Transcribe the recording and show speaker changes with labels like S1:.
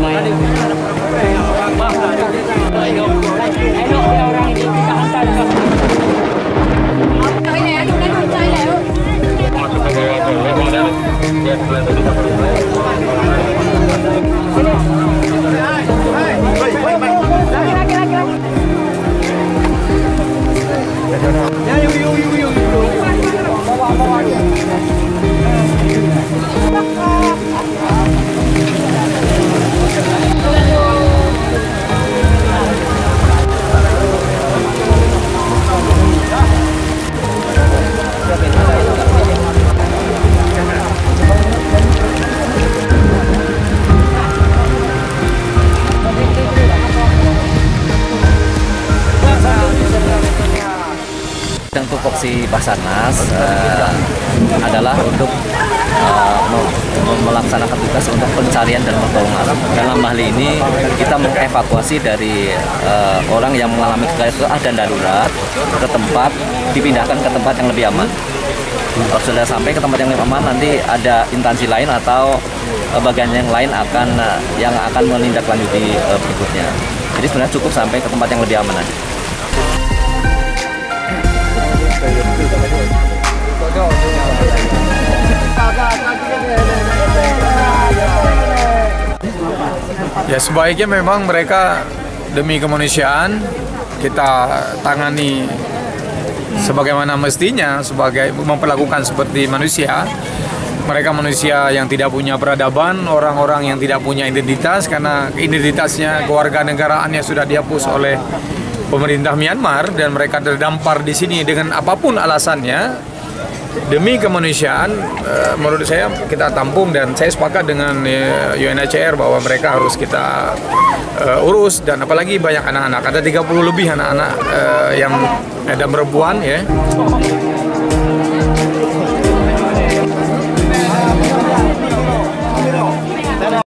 S1: main-main. Tupoksi Basarnas adalah untuk melaksanakan tugas untuk pencarian dan pertolongan. Dalam hal ini kita mengevakuasi dari orang yang mengalami keadaan darurat ke tempat, dipindahkan ke tempat yang lebih aman. Kalau sudah sampai ke tempat yang lebih aman, nanti ada instansi lain atau bagian yang lain yang akan menindaklanjuti berikutnya. Jadi sebenarnya cukup sampai ke tempat yang lebih aman aja.
S2: Ya, sebaiknya memang mereka demi kemanusiaan kita tangani sebagaimana mestinya, sebagai memperlakukan seperti manusia. Mereka manusia yang tidak punya peradaban, orang-orang yang tidak punya identitas, karena identitasnya kewarganegaraannya sudah dihapus oleh pemerintah Myanmar, dan mereka terdampar di sini dengan apapun alasannya. Demi kemanusiaan, menurut saya kita tampung, dan saya sepakat dengan UNHCR bahwa mereka harus kita urus, dan apalagi banyak anak-anak, ada 30 lebih anak-anak yang ada perempuan ya.